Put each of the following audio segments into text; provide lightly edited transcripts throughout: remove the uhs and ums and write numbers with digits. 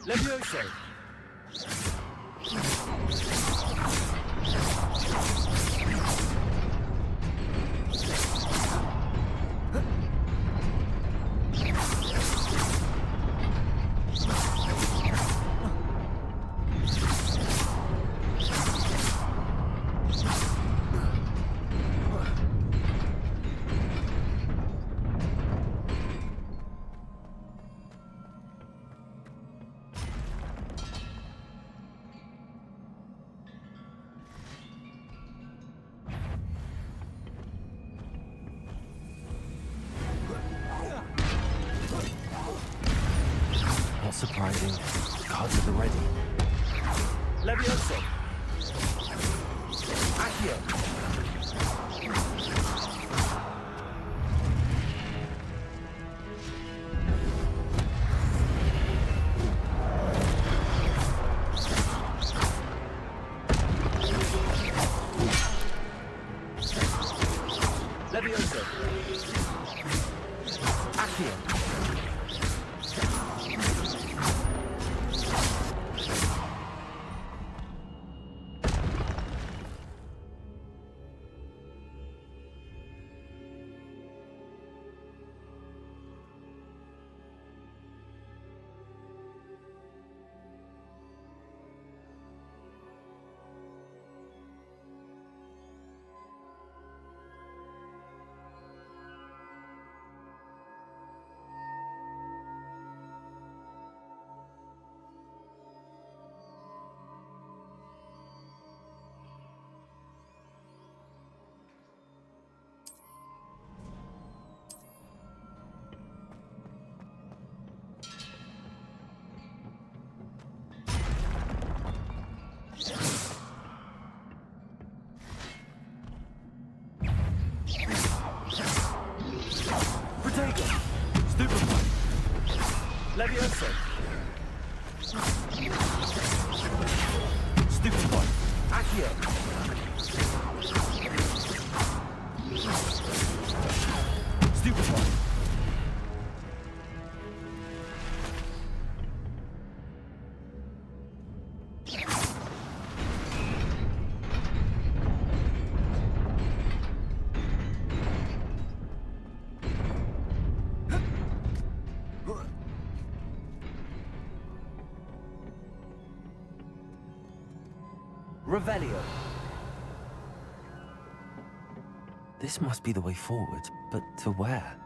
Levioso. Not surprising. Cards at the ready. Levioso. Accio. Levioso. Accio. Protego. Stupefy. Levioso. Stupefy. Accio. Stupefy. Revelio. This must be the way forward, but to where?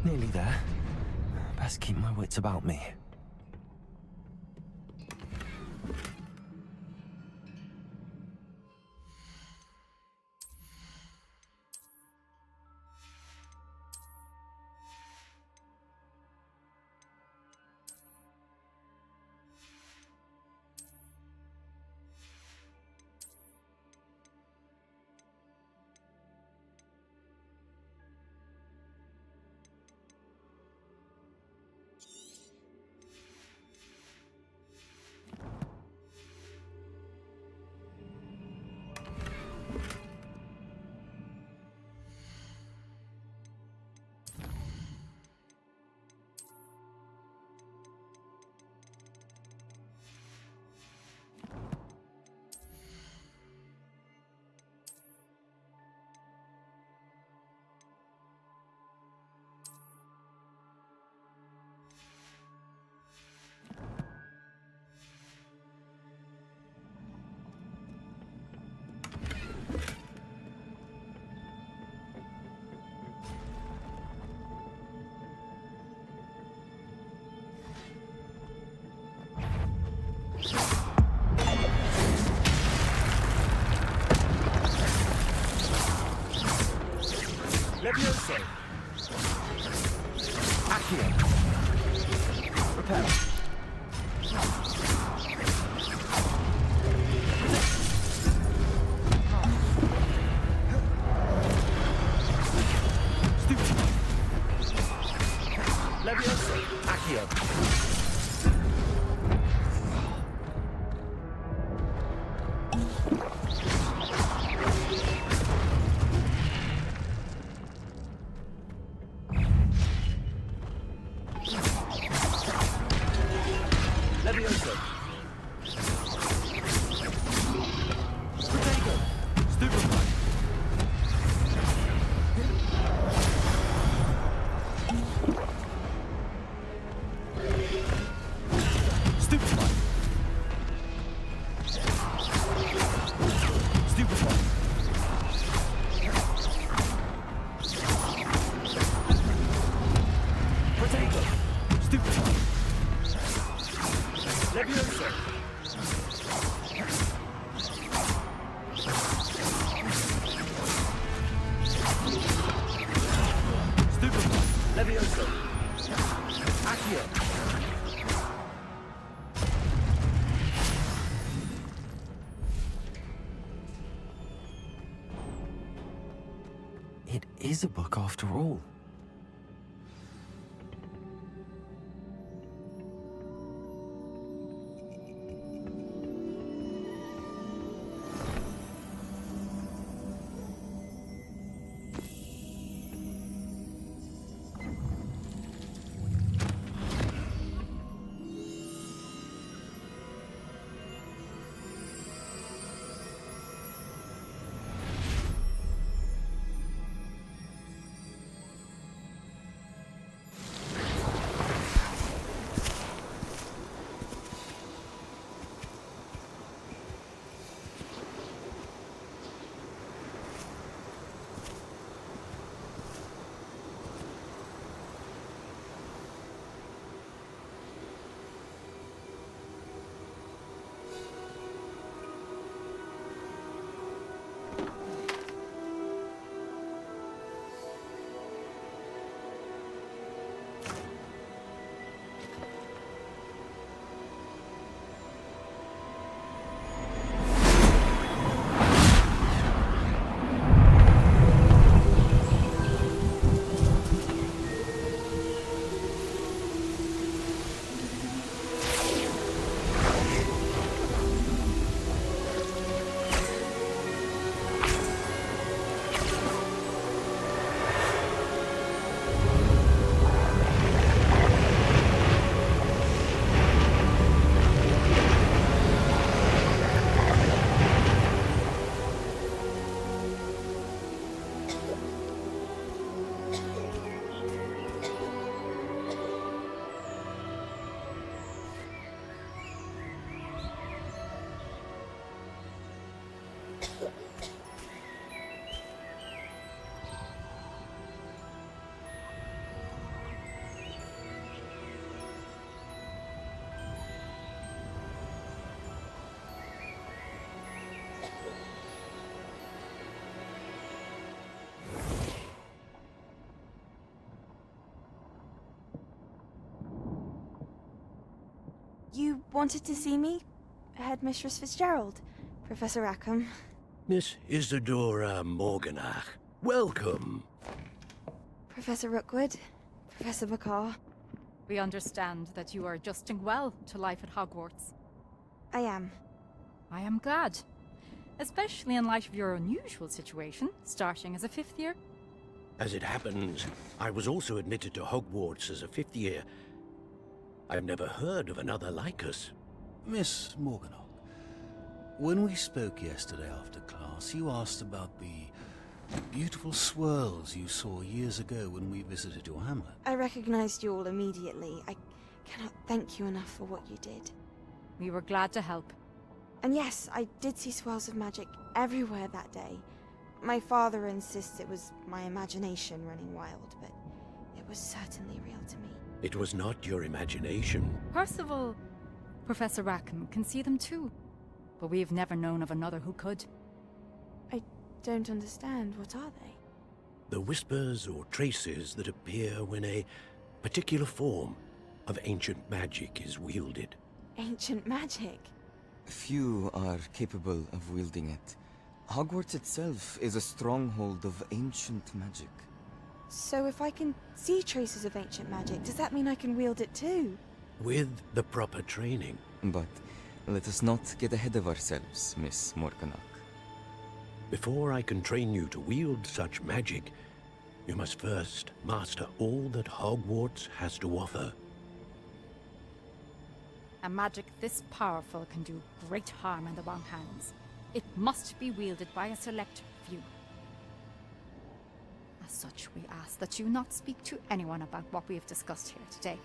Nearly there. Best keep my wits about me. Levioso. Accio. Repel. Stupefy. Levioso. Protego. Stupefy. Stupefy. Stupefy. Protego. Stupefy. Levioso. Stupefy. Levioso. Accio. It is a book after all. You wanted to see me? Headmistress Fitzgerald, Professor Rackham. Miss Isadora Morganach, welcome. Professor Rookwood, Professor McCaw. We understand that you are adjusting well to life at Hogwarts. I am. I am glad. Especially in light of your unusual situation, starting as a fifth year. As it happens, I was also admitted to Hogwarts as a fifth year. I've never heard of another like us. Miss Morganach, when we spoke yesterday after class, you asked about the beautiful swirls you saw years ago when we visited your hamlet. I recognized you all immediately. I cannot thank you enough for what you did. We were glad to help. And yes, I did see swirls of magic everywhere that day. My father insists it was my imagination running wild, but it was certainly real to me. It was not your imagination. Percival, Professor Rackham can see them too. But we've never known of another who could. I don't understand. What are they? The whispers or traces that appear when a particular form of ancient magic is wielded. Ancient magic? Few are capable of wielding it. Hogwarts itself is a stronghold of ancient magic. So if I can see traces of ancient magic, does that mean I can wield it too? With the proper training. But let us not get ahead of ourselves, Miss Morganach. Before I can train you to wield such magic, you must first master all that Hogwarts has to offer. A magic this powerful can do great harm in the wrong hands. It must be wielded by a select few. As such, we ask that you not speak to anyone about what we have discussed here today.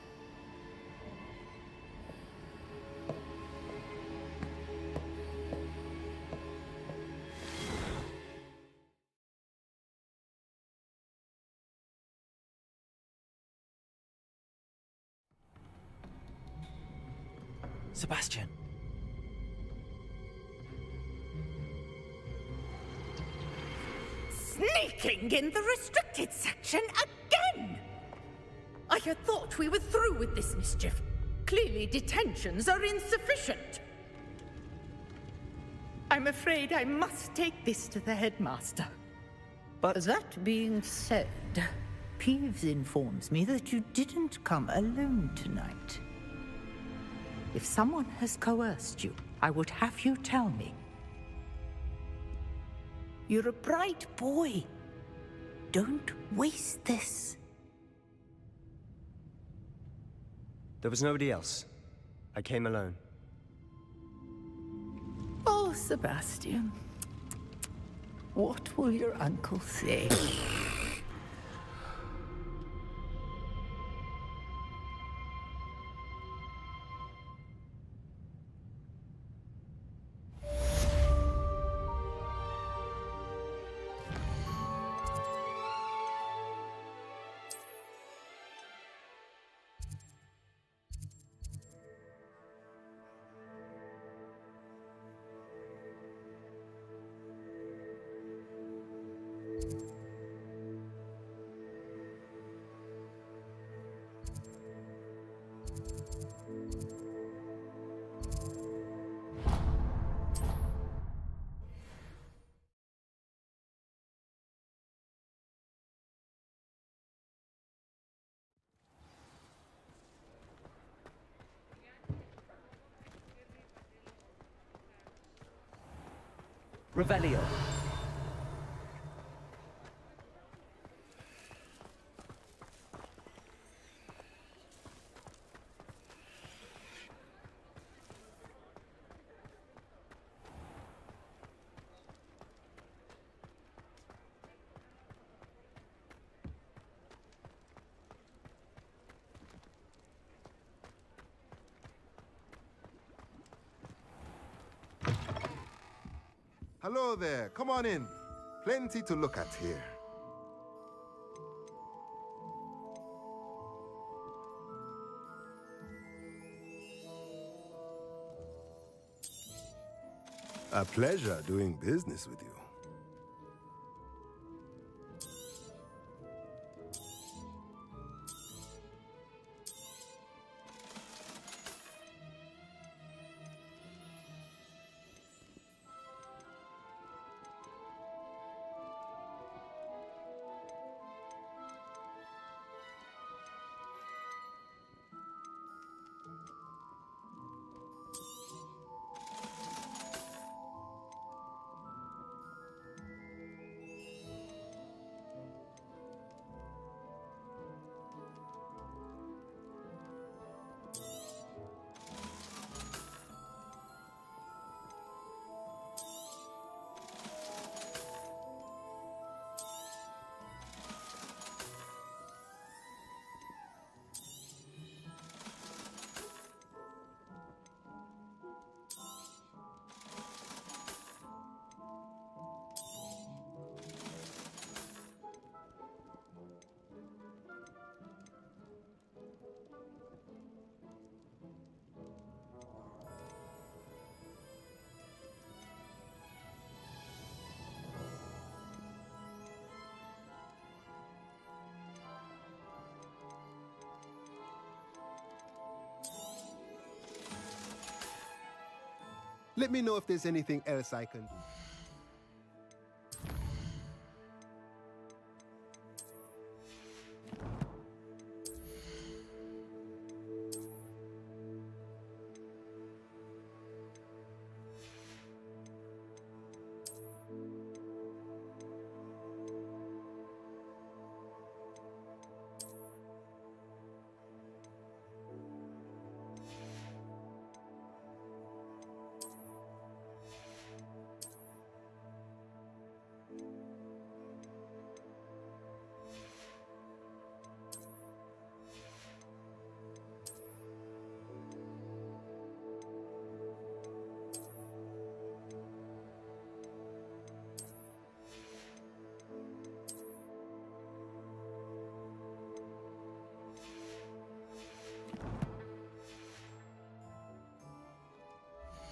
Sebastian. Sneaking in the restricted section again! I had thought we were through with this mischief. Clearly detentions are insufficient. I'm afraid I must take this to the headmaster. But that being said, Peeves informs me that you didn't come alone tonight. If someone has coerced you, I would have you tell me. You're a bright boy. Don't waste this. There was nobody else. I came alone. Oh, Sebastian. What will your uncle say? Revelio. Hello there, come on in. Plenty to look at here. A pleasure doing business with you. Let me know if there's anything else I can do.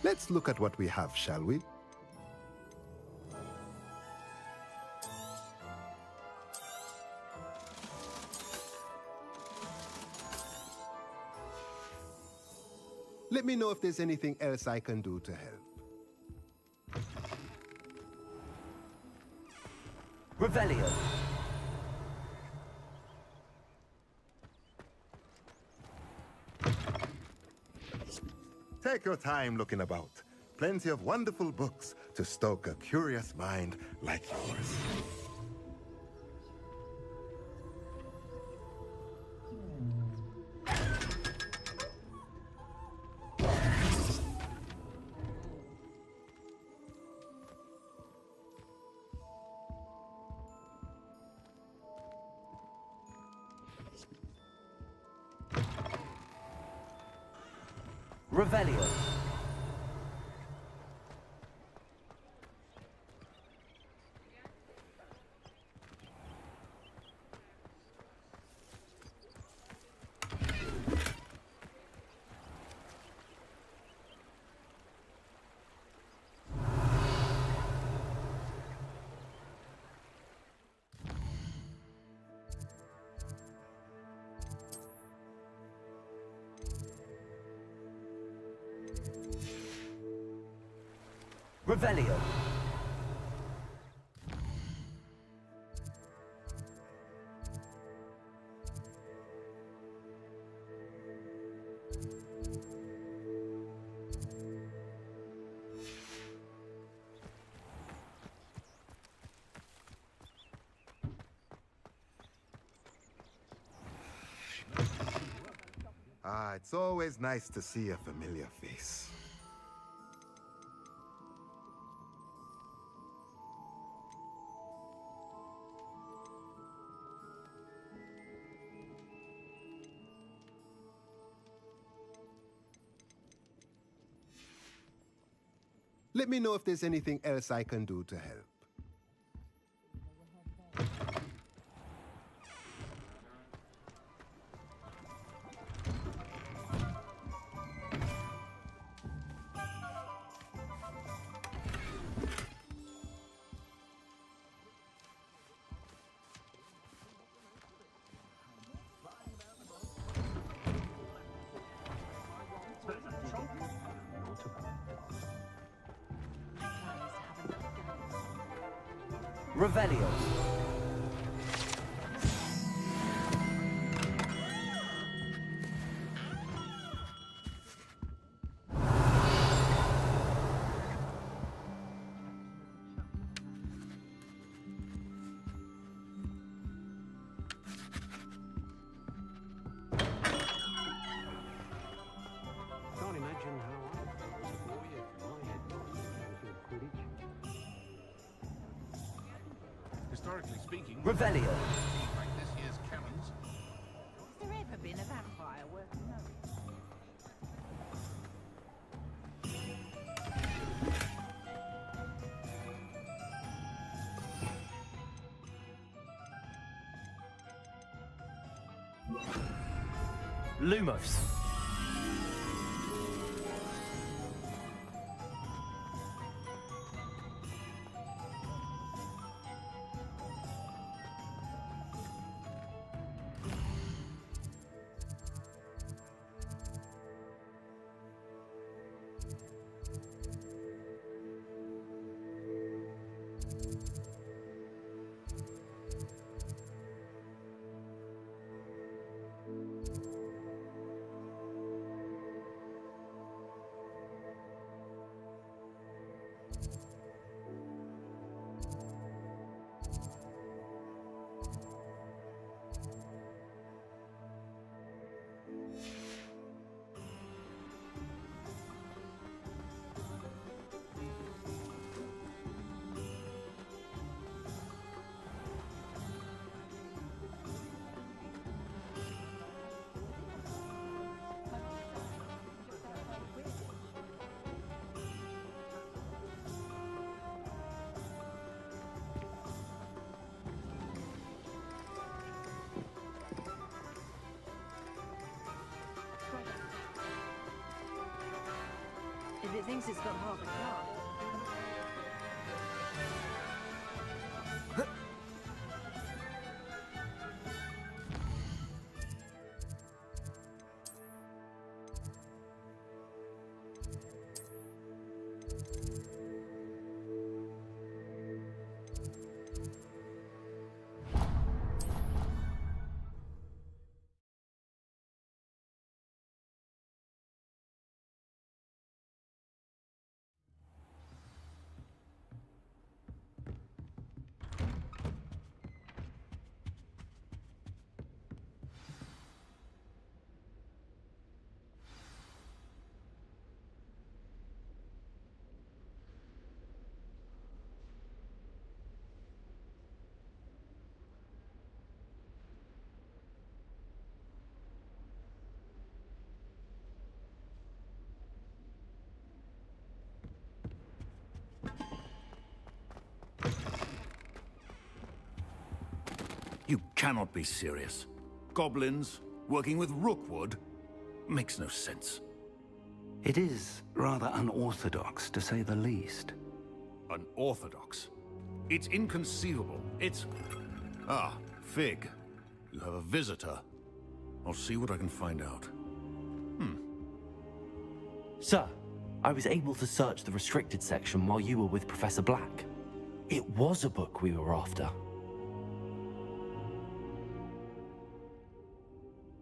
Let's look at what we have, shall we? Let me know if there's anything else I can do to help. Revelio. Take your time looking about. Plenty of wonderful books to stoke a curious mind like yours. Revelio. Revelio. Ah, it's always nice to see a familiar face. Let me know if there's anything else I can do to help. Revelio. Can't imagine how I was a boy if my head wasn't going to Quidditch. Historically speaking, Revelio. like this year's cannons. Has there ever been a vampire worth knowing? Lumos. thinks it's got half a car. You cannot be serious. Goblins working with Rookwood makes no sense. It is rather unorthodox, to say the least. Unorthodox? It's inconceivable. It's... Ah, Fig. You have a visitor. I'll see what I can find out. Sir, I was able to search the restricted section while you were with Professor Black. It was a book we were after.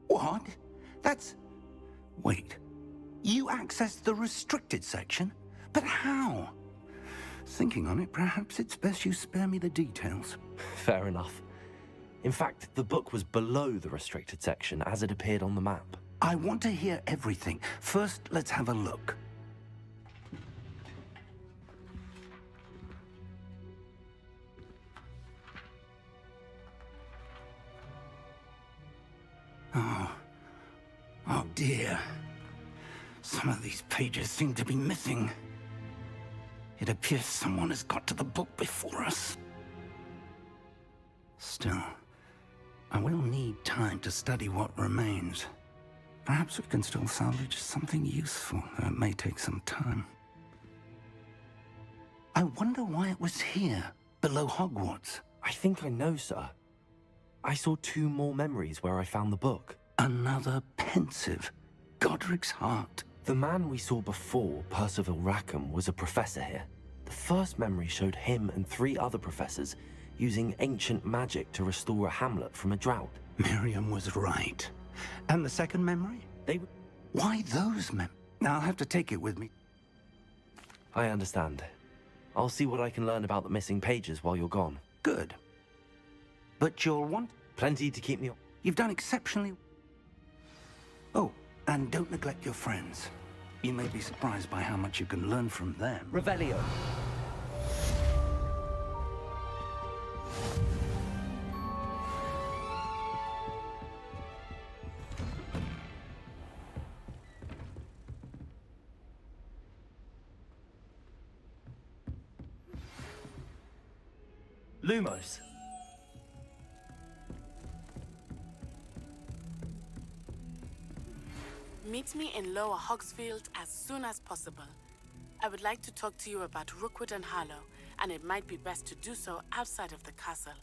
What? That's... Wait. You accessed the restricted section? But how? Thinking on it, perhaps it's best you spare me the details. Fair enough. In fact, the book was below the restricted section as it appeared on the map. I want to hear everything. First, let's have a look. Oh dear. Some of these pages seem to be missing. It appears someone has got to the book before us. Still, I will need time to study what remains. Perhaps we can still salvage something useful, though it may take some time. I wonder why it was here, below Hogwarts. I think I know, sir. I saw 2 more memories where I found the book. Another pensive. Godric's heart. The man we saw before, Percival Rackham, was a professor here. The first memory showed him and 3 other professors using ancient magic to restore a hamlet from a drought. Miriam was right. And the second memory? Why those I'll have to take it with me. I understand. I'll see what I can learn about the missing pages while you're gone. Good. But you'll want... Plenty to keep me... You've done exceptionally... Oh, and don't neglect your friends. You may be surprised by how much you can learn from them. Revelio. Lumos. Meet me in Lower Hogsfield as soon as possible. I would like to talk to you about Rookwood and Harlow, and it might be best to do so outside of the castle.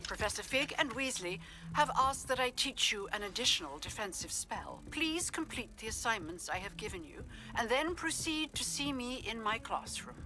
Professor Fig and Weasley have asked that I teach you an additional defensive spell. Please complete the assignments I have given you, and then proceed to see me in my classroom.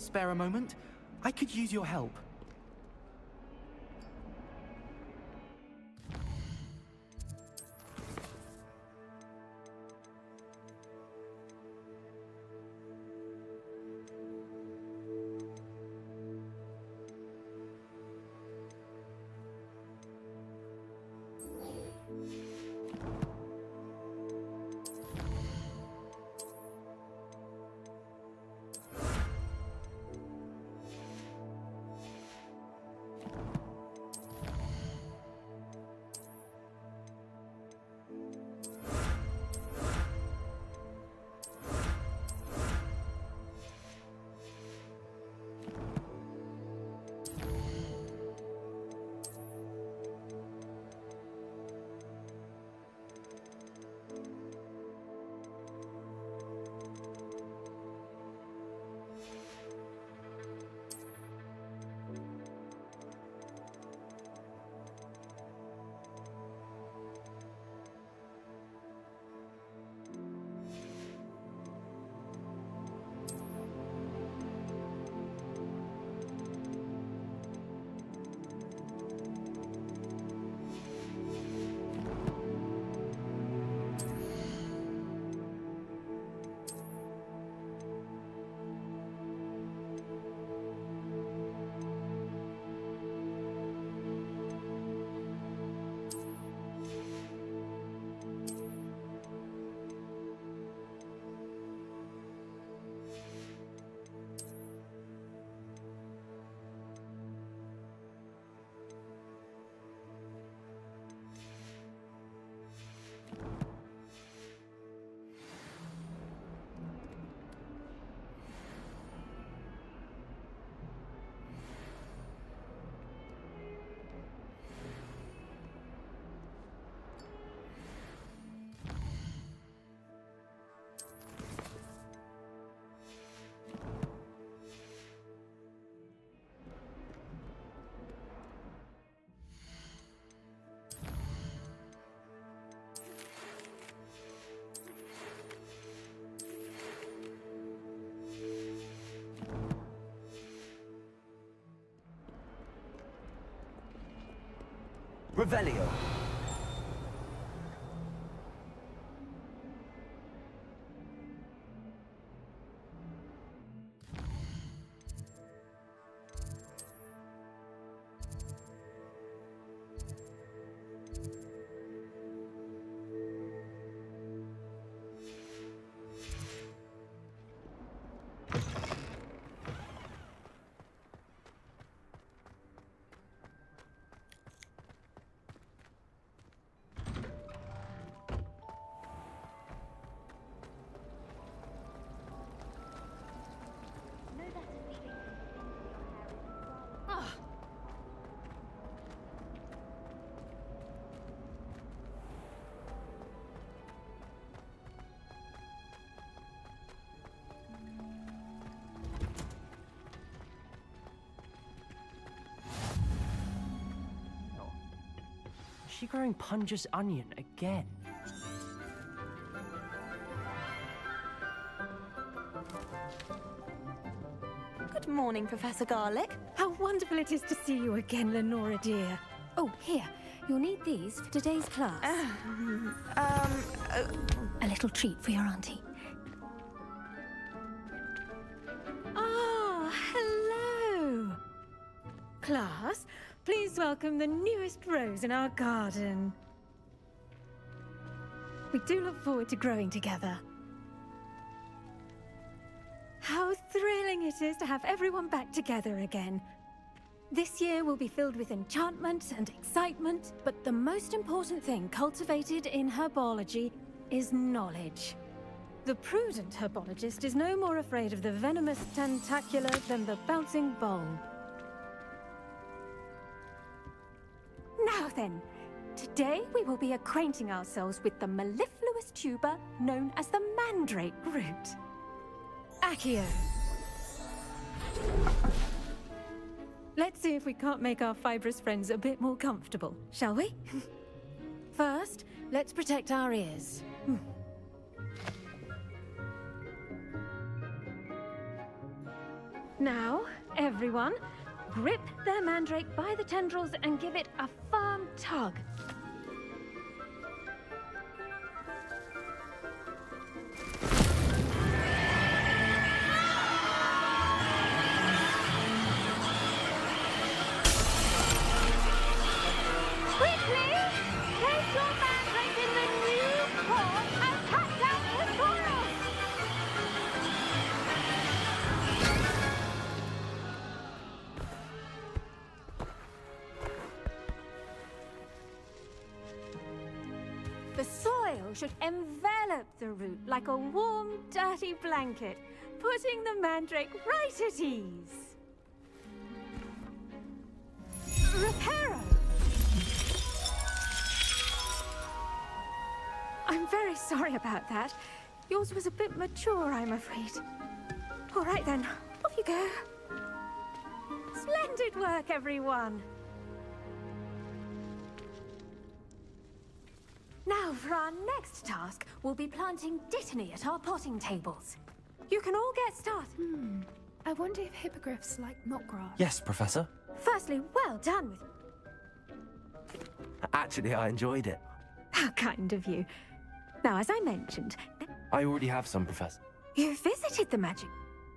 spare a moment? I could use your help. Revelio. Is she growing Punja's onion again? Good morning, Professor Garlick. How wonderful it is to see you again, Lenora dear. Oh, here. You'll need these for today's class. A little treat for your auntie. Ah, hello. Class, please welcome the newest rose in our garden. We do look forward to growing together. How thrilling it is to have everyone back together again. This year will be filled with enchantment and excitement, but the most important thing cultivated in herbology is knowledge. The prudent herbologist is no more afraid of the venomous tentacula than the bouncing bulb. Now then, today we will be acquainting ourselves with the mellifluous tuber known as the mandrake root. Accio. Let's see if we can't make our fibrous friends a bit more comfortable, shall we? First, let's protect our ears. Now, everyone, grip their mandrake by the tendrils and give it a firm tug. Quickly! Place your mandrake in the new port and cut down the soil! The soil should envelop the root like a warm, dirty blanket, putting the mandrake right at ease. Reparo! I'm very sorry about that. Yours was a bit mature, I'm afraid. All right then, off you go. Splendid work, everyone. Now, for our next task, we'll be planting dittany at our potting tables. You can all get started. I wonder if hippogriffs like knot grass. Yes, Professor. Firstly, well done with... Actually, I enjoyed it. How kind of you. Now, as I mentioned, I already have some, Professor. you visited the magic.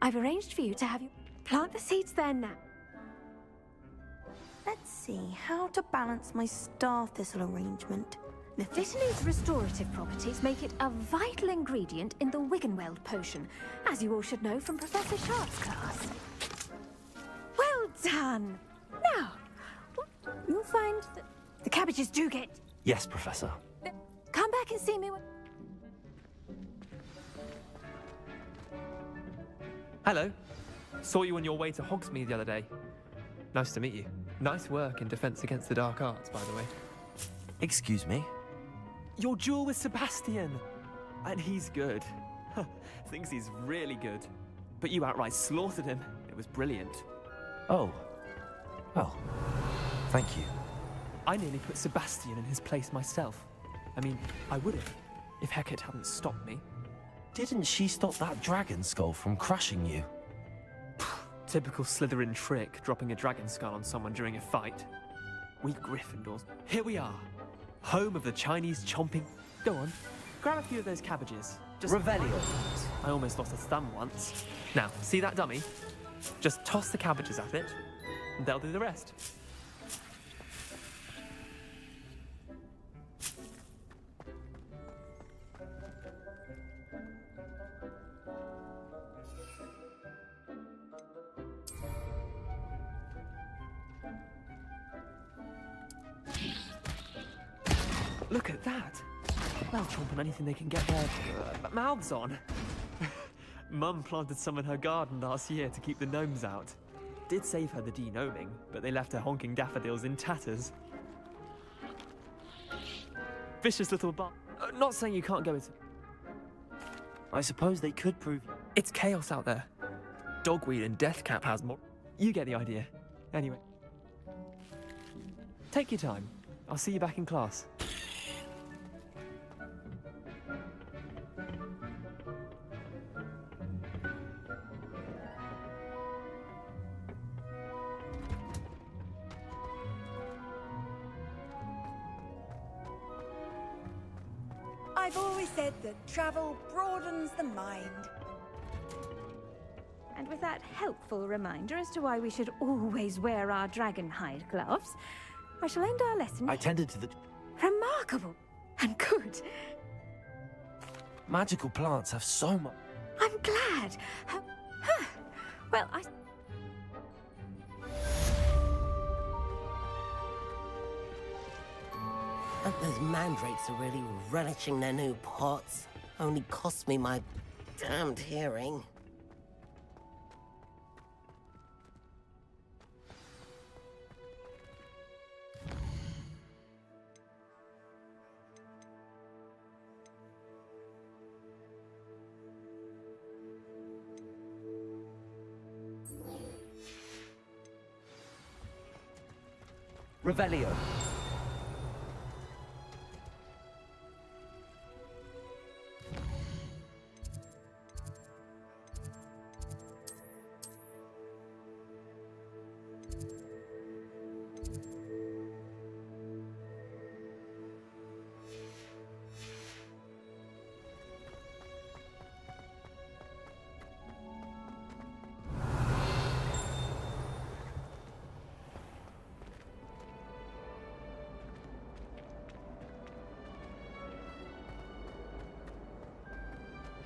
I've arranged for you to have you plant the seeds there now. Let's see how to balance my star thistle arrangement. The dittany's restorative properties make it a vital ingredient in the Wiggenweld potion, as you all should know from Professor Sharp's class. Well done! Now, you'll find that the cabbages do get... Yes, Professor. Come back and see me when... Hello. Saw you on your way to Hogsmeade the other day. Nice to meet you. Nice work in Defense Against the Dark Arts, by the way. Excuse me? Your duel with Sebastian! And he's good. Thinks he's really good. But you outright slaughtered him. It was brilliant. Oh. Well, thank you. I nearly put Sebastian in his place myself. I mean, I would have, if Hecate hadn't stopped me. Didn't she stop that dragon skull from crushing you? Typical Slytherin trick, dropping a dragon skull on someone during a fight. We Gryffindors. Here we are. Home of the Chinese chomping... Go on, grab a few of those cabbages. Just... Revelio. I almost lost a thumb once. Now, see that dummy? Just toss the cabbages at it, and they'll do the rest. Look at that! They'll chomp on anything they can get their mouths on. Mum planted some in her garden last year to keep the gnomes out. Did save her the de-gnoming, but they left her honking daffodils in tatters. Vicious little not saying you can't go into... I suppose they could prove... It's chaos out there. Dogweed and Deathcap has more... You get the idea. Anyway. Take your time. I'll see you back in class. I've always said that travel broadens the mind. And with that helpful reminder as to why we should always wear our dragon hide gloves, I shall end our lesson. I tended to the... Remarkable and good. Magical plants have so much... I'm glad. Well, I... And those mandrakes are really relishing their new pots. Only cost me my damned hearing. Revelio.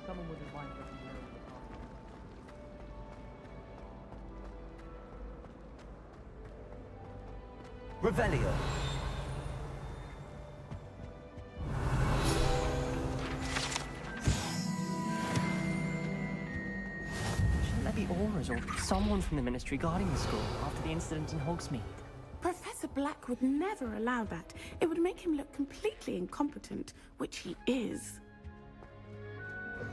Someone wouldn't mind letting me know the path. Revelio. Shouldn't there be auras or someone from the Ministry guarding the school after the incident in Hogsmeade? Professor Black would never allow that. It would make him look completely incompetent, which he is. I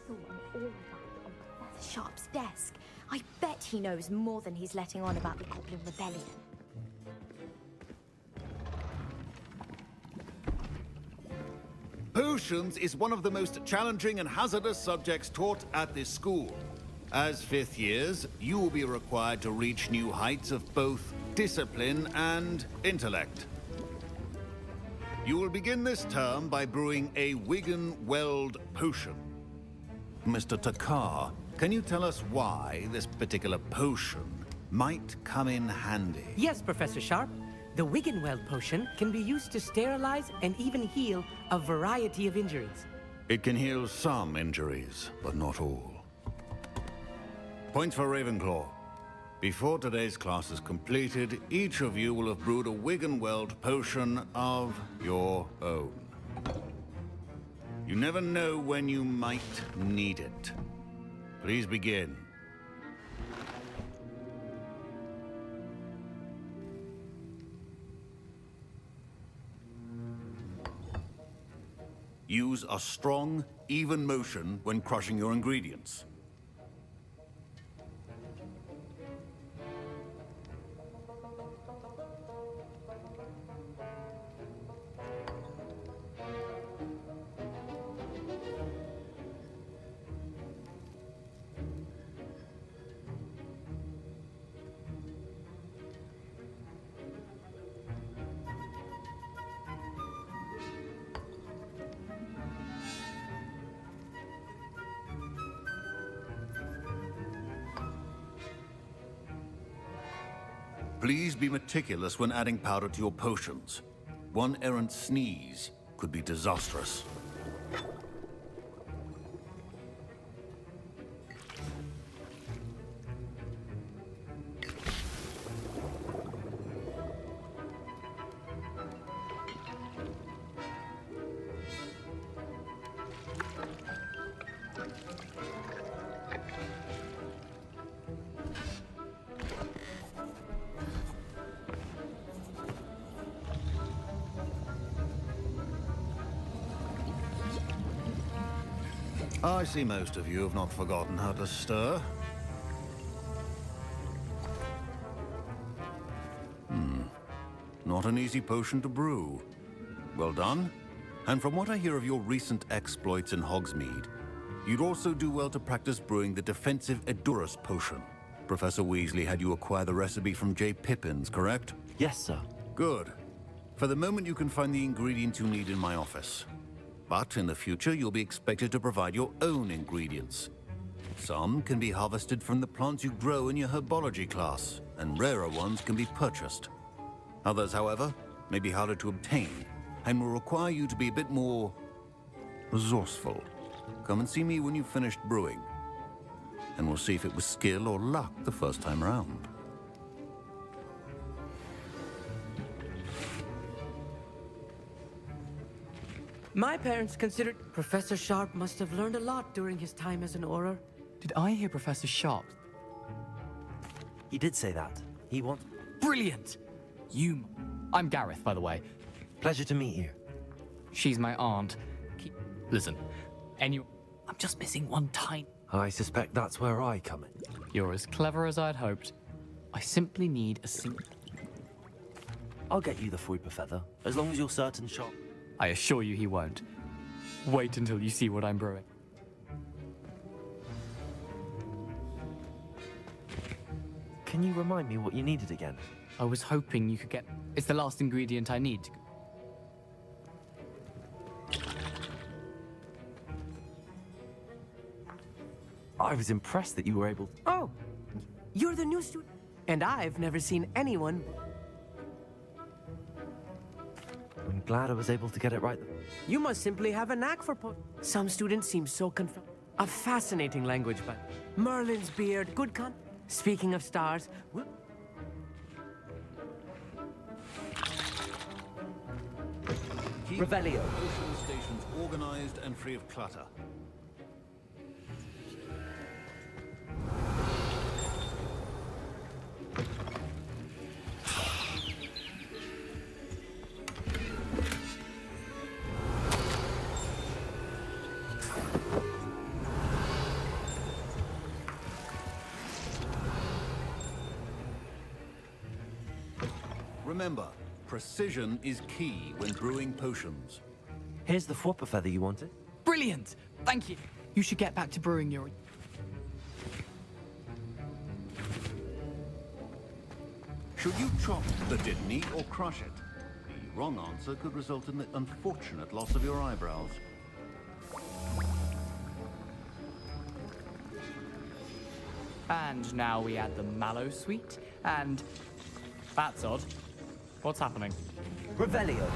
saw an aura bag on Professor Sharp's desk. I bet he knows more than he's letting on about the Goblin Rebellion. Potions is one of the most challenging and hazardous subjects taught at this school. As fifth years, you will be required to reach new heights of both discipline and intellect. You will begin this term by brewing a Wigan-Weld potion. Mr. Takar, can you tell us why this particular potion might come in handy? Yes, Professor Sharp. The Wigan-Weld potion can be used to sterilize and even heal a variety of injuries. It can heal some injuries, but not all. Points for Ravenclaw. Before today's class is completed, each of you will have brewed a Wigan-Weld potion of your own. You never know when you might need it. Please begin. Use a strong, even motion when crushing your ingredients. Please be meticulous when adding powder to your potions. One errant sneeze could be disastrous. I see most of you have not forgotten how to stir. Not an easy potion to brew. Well done. And from what I hear of your recent exploits in Hogsmeade, you'd also do well to practice brewing the defensive Edurus potion. Professor Weasley had you acquire the recipe from J. Pippins, correct? Yes, sir. Good. For the moment, you can find the ingredients you need in my office. But in the future, you'll be expected to provide your own ingredients. Some can be harvested from the plants you grow in your herbology class, and rarer ones can be purchased. Others, however, may be harder to obtain, and will require you to be a bit more resourceful. Come and see me when you've finished brewing, and we'll see if it was skill or luck the first time around. My parents considered Professor Sharp must have learned a lot during his time as an Auror. Did I hear Professor Sharp? He did say that. He wants... Brilliant! I'm Gareth, by the way. Pleasure to meet you. She's my aunt. Listen, I'm just missing one tiny... I suspect that's where I come in. You're as clever as I'd hoped. I simply need a single... I'll get you the Fruiper feather, as long as you're certain Sharp... I assure you he won't. Wait until you see what I'm brewing. Can you remind me what you needed again? I was hoping you could get... It's the last ingredient I need. I was impressed that you were able... Oh, you're the new student. And I've never seen anyone... I'm glad I was able to get it right. You must simply have a knack for Some students seem so confused. A fascinating language, but Merlin's beard, good con. Speaking of stars, Keep Revelio. Potion stations organized and free of clutter. Remember, precision is key when brewing potions. Here's the Fwopper feather you wanted. Brilliant! Thank you. You should get back to brewing your... Should you chop the Didney or crush it? The wrong answer could result in the unfortunate loss of your eyebrows. And now we add the mallow sweet, and... That's odd. What's happening? Revelio.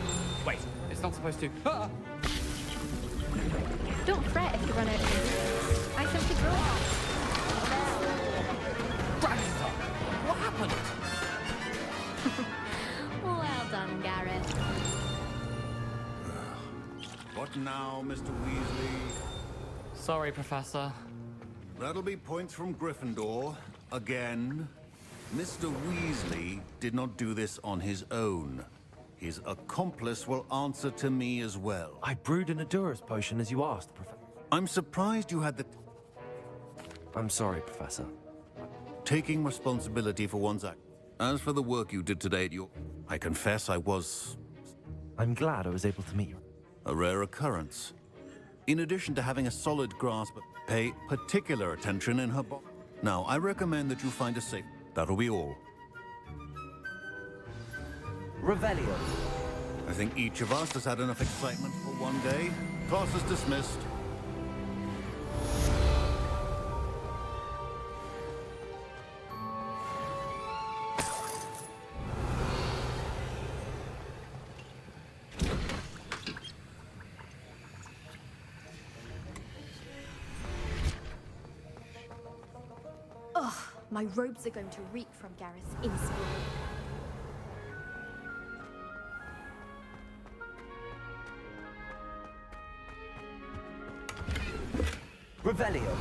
Wait, it's not supposed to... Ah! Don't fret if you run out of ingredients. I simply grow off. Dragon's what happened? Well done, Gareth. What now, Mr. Weasley? Sorry, Professor. That'll be points from Gryffindor. Again. Mr. Weasley did not do this on his own. His accomplice will answer to me as well. I brewed an Adura's potion as you asked, Professor. I'm surprised you had the... I'm sorry, Professor. Taking responsibility for one's act. As for the work you did today at your... I confess I was... I'm glad I was able to meet you. A rare occurrence. In addition to having a solid grasp, pay particular attention in her body. Now, I recommend that you find a safe... That'll be all. Revelio. I think each of us has had enough excitement for one day. Class is dismissed. Ugh, my robes are going to reek from Gareth's inspo. Revelio.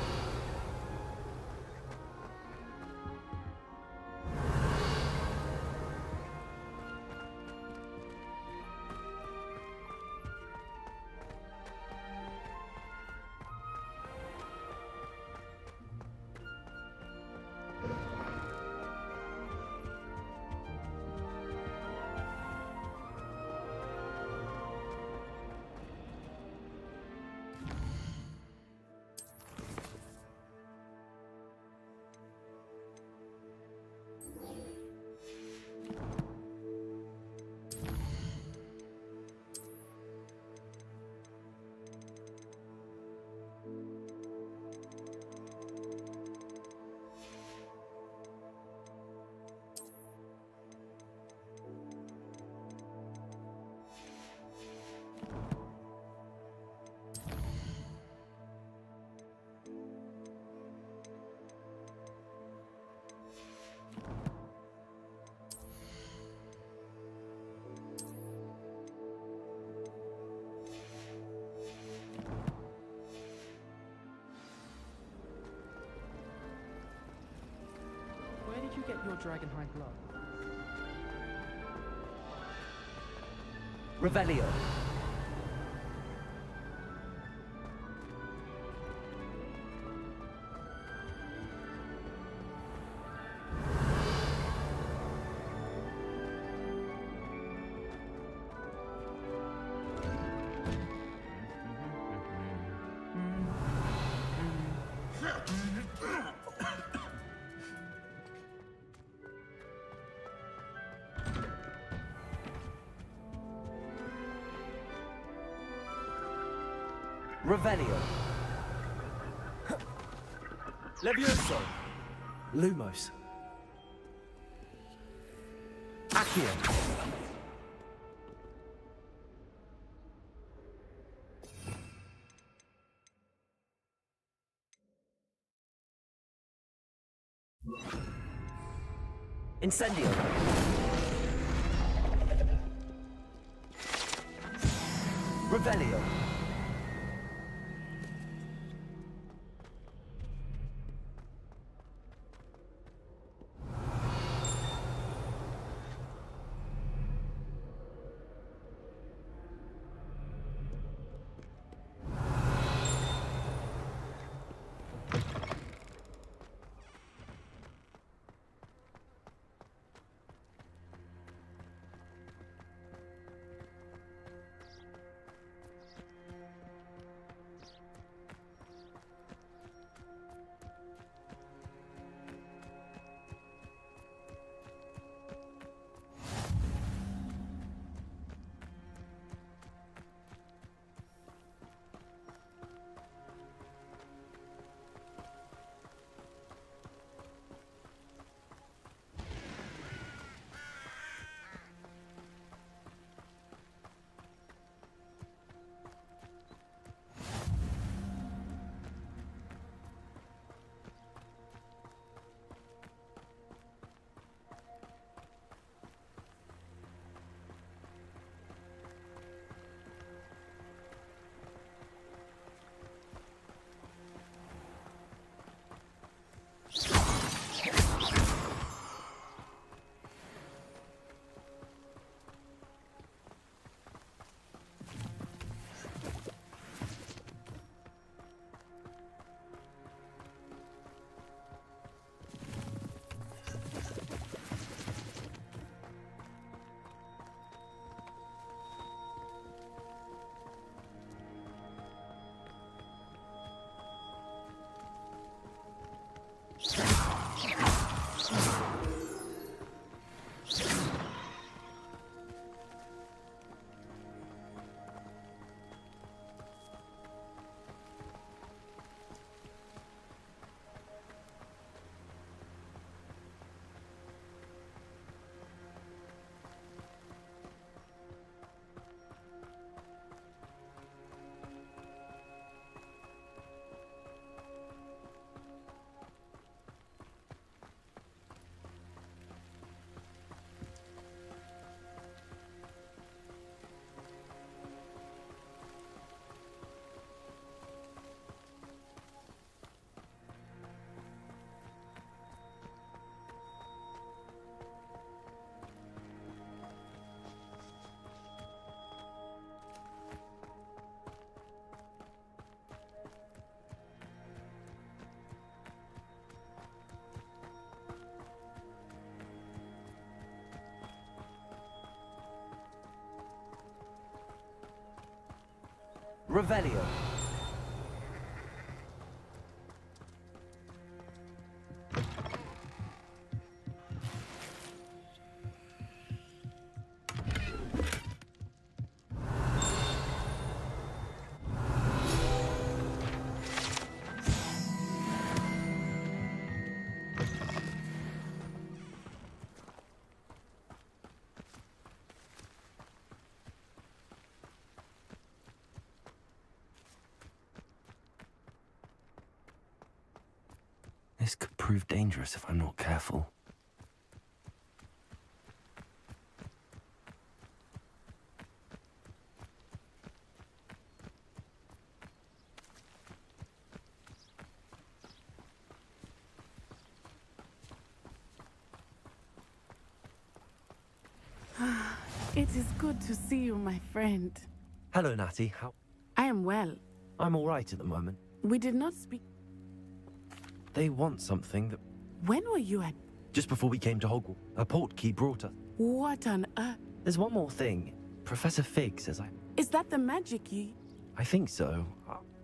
Where did you get your dragonhide glove? Revelio. Revelio. Levioso. Lumos. Accio. Incendio! Revelio! Revelio. This could prove dangerous if I'm not careful. It is good to see you, my friend. Hello, Natty. How? I am well. I'm all right at the moment. We did not speak. They want something that... When were you at? Just before we came to Hogwarts, a portkey brought us. What on earth? There's one more thing. Professor Fig says Is that the magic you... I think so.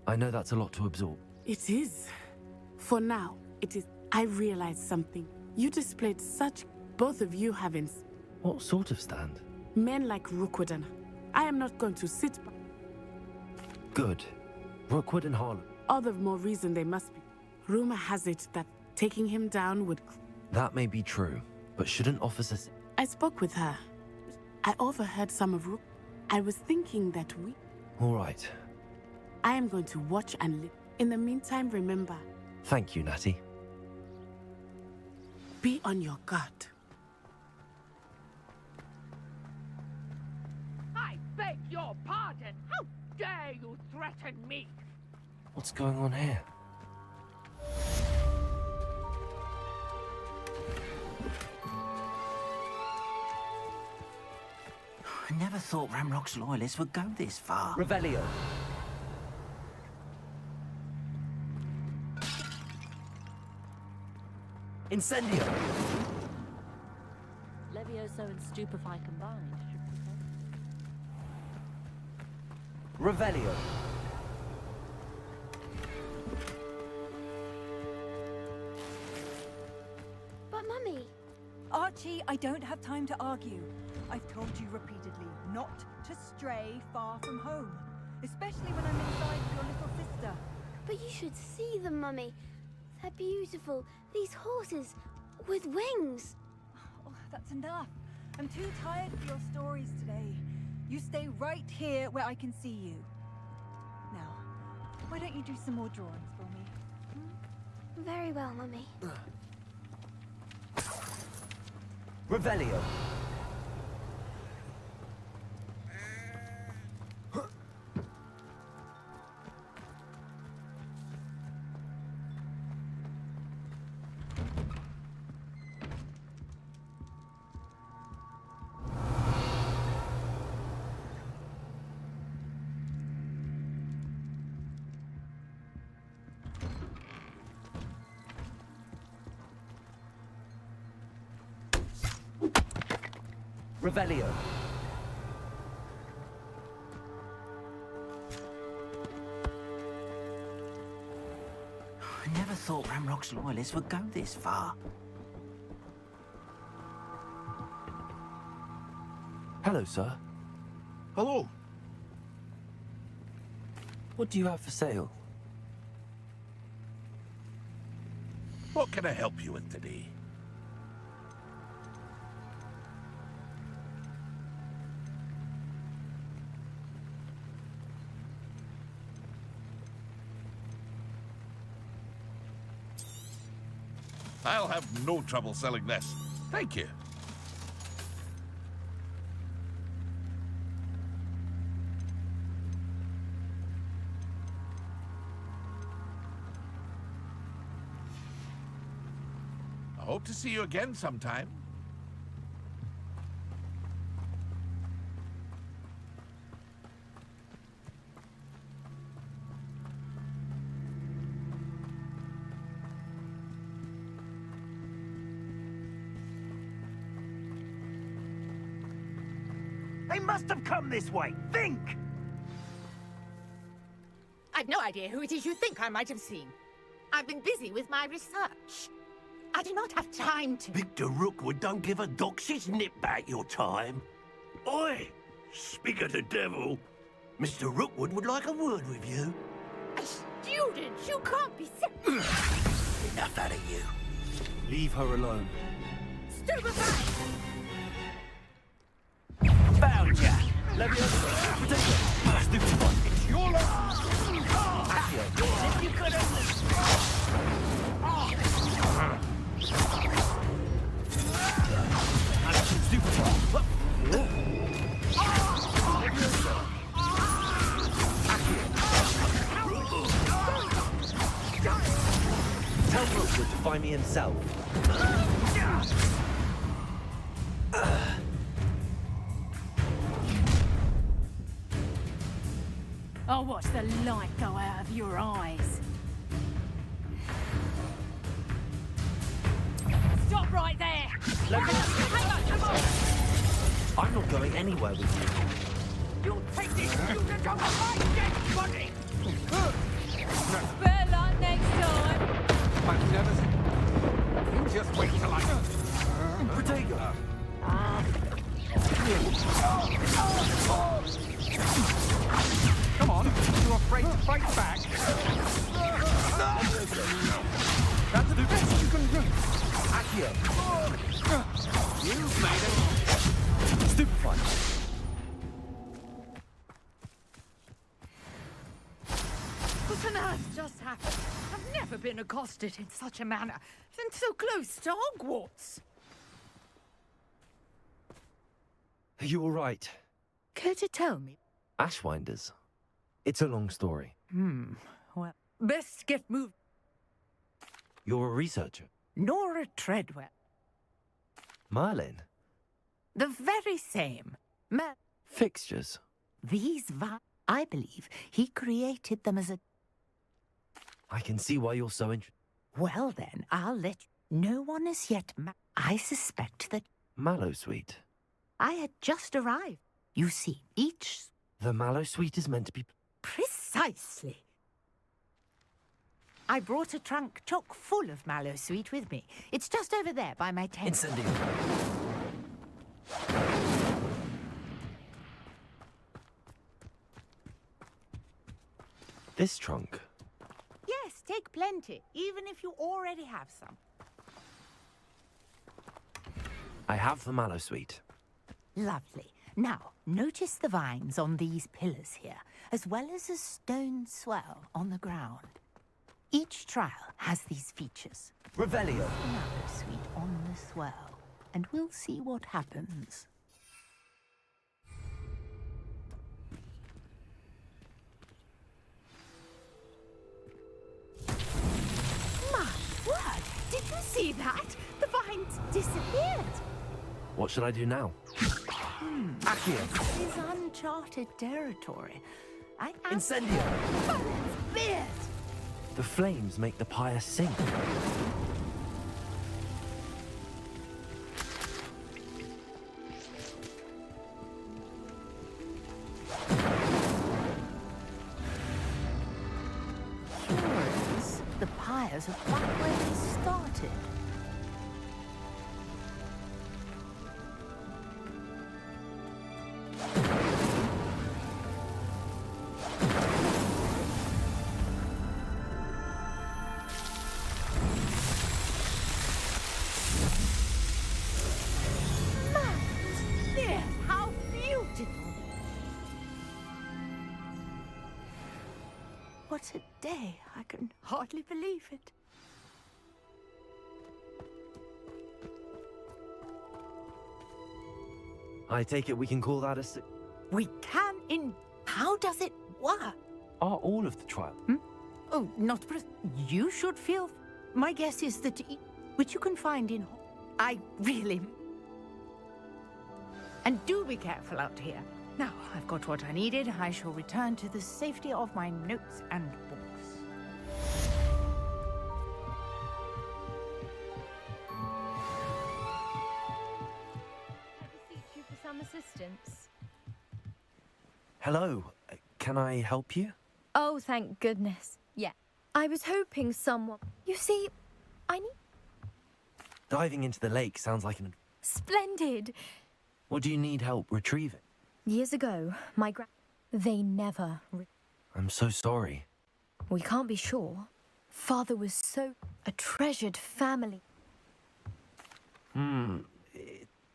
I know that's a lot to absorb. It is. For now, it is. I realized something. You displayed such... Both of you have What sort of stand? Men like Rookwood and... I am not going to sit... Good. Rookwood and Harlow. All the more reason they must be. Rumor has it that taking him down would... That may be true, but shouldn't officers... I spoke with her. I overheard some of Rook. I was thinking that we... All right. I am going to watch and live. In the meantime, remember... Thank you, Natty. Be on your guard. I beg your pardon. How dare you threaten me? What's going on here? I never thought Ramrock's loyalists would go this far. Revelio. Incendio. Levioso and Stupefy combined should protect. Revelio. But Mummy... Archie, I don't have time to argue. I've told you repeatedly not to stray far from home. Especially when I'm inside with your little sister. But you should see them, Mummy. They're beautiful. These horses with wings. Oh, that's enough. I'm too tired of your stories today. You stay right here where I can see you. Now, why don't you do some more drawings for me? Very well, Mummy. Revelio. Revelio. I never thought Ramrock's loyalists would go this far. Hello, sir. Hello. What do you have for sale? What can I help you with today? I'll have no trouble selling this. Thank you. I hope to see you again sometime. They must have come this way. Think! I've no idea who it is you think I might have seen. I've been busy with my research. I do not have time to... Victor Rookwood don't give a doxy's nip back your time. Oi! Speak of the devil. Mr. Rookwood would like a word with you. A student? You can't be serious. Enough out of you. Leave her alone. Stupefy! Found ya! Levioso. Stupefy. It's your loss! Accio. If you could have... Stupefy. Tell Rookwood to find me himself. I'll watch the light go out of your eyes. Stop right there! I'm not going anywhere with you. You'll take this student on my dead body! Better luck next time. I've never seen... You just wait till I... Protego! Come on, you're afraid to fight back. That's the best you can do. Accio. You've made it. Stupefy. What on earth just happened? I've never been a accosted in such a manner, and so close to Hogwarts. Are you all right? Care to tell me? Ashwinders. It's a long story. Well, best get moved. You're a researcher. Nora Treadwell. Merlin. The very same. Fixtures. These I believe he created them as a... I can see why you're so interested. Well then, I'll let you. No one has yet I suspect that... Mallow Suite. I had just arrived. You see, each... The Mallow Suite is meant to be... Precisely. I brought a trunk chock full of Mallow Sweet with me. It's just over there by my tent. Incendio. This trunk. Yes, take plenty, even if you already have some. I have the Mallow Suite. Lovely. Now, notice the vines on these pillars here, as well as a stone swell on the ground. Each trial has these features. Revelio. Mallow Sweet on the swell, and we'll see what happens. My word! Did you see that? The vines disappeared. What should I do now? Accio. This is uncharted territory. Incendio. Beard! The flames make the pyre sink. Curious. The pyres are back where they started. How beautiful! What a day! I can hardly believe it. I take it we can call that a... We can in... How does it work? Are all of the trials? Oh, not... You should feel... My guess is that... Which you can find in... I really... And do be careful out here. Now, I've got what I needed. I shall return to the safety of my notes and books. I beseech you for some assistance. Hello. Can I help you? Oh, thank goodness. Yeah. I was hoping someone... You see, I need... Diving into the lake sounds like an... Splendid! What do you need help retrieving? Years ago, my they never... I'm so sorry. We can't be sure. Father was so... a treasured family.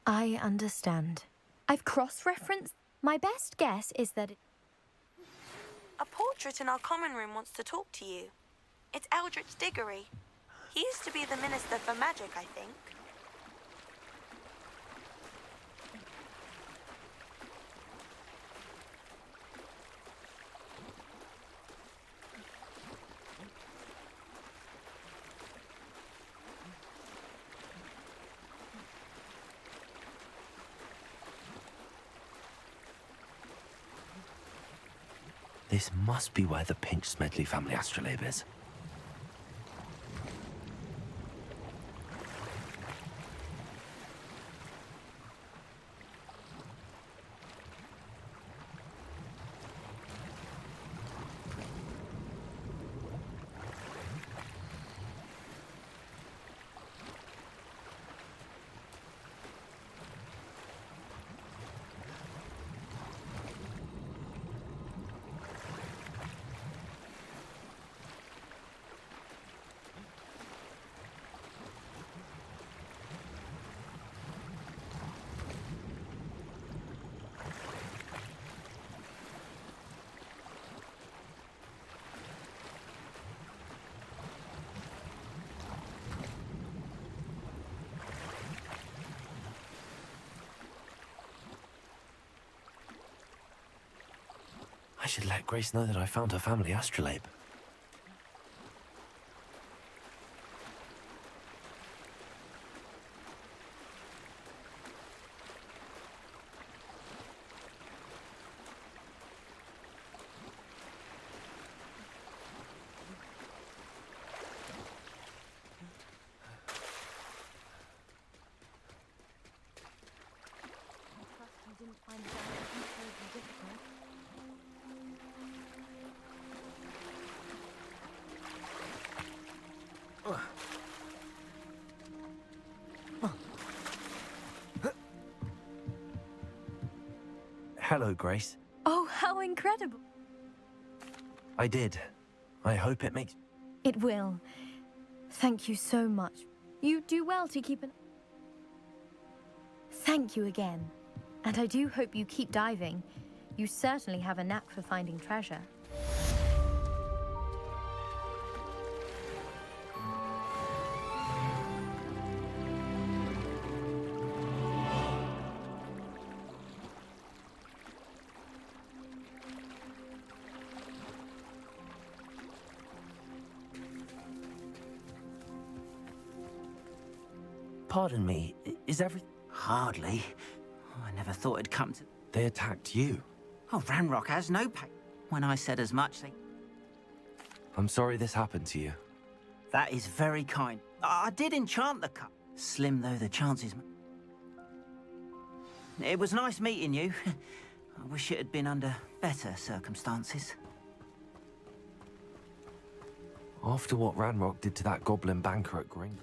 I understand. I've cross-referenced. My best guess is that A portrait in our common room wants to talk to you. It's Eldritch Diggory. He used to be the Minister for Magic, I think. This must be where the Pinch Smedley family astrolabe is. should let Grace know that I found her family astrolabe. Hello, Grace. Oh, how incredible! I did. I hope it makes... It will. Thank you so much. You do well to keep an... Thank you again. And I do hope you keep diving. You certainly have a knack for finding treasure. Pardon me, is everything... Hardly. Oh, I never thought it'd come to... They attacked you? Oh, Ranrock has no pay. When I said as much, they... I'm sorry this happened to you. That is very kind. I did enchant the cup. Slim though the chances... It was nice meeting you. I wish it had been under better circumstances. After what Ranrock did to that goblin banker at Green...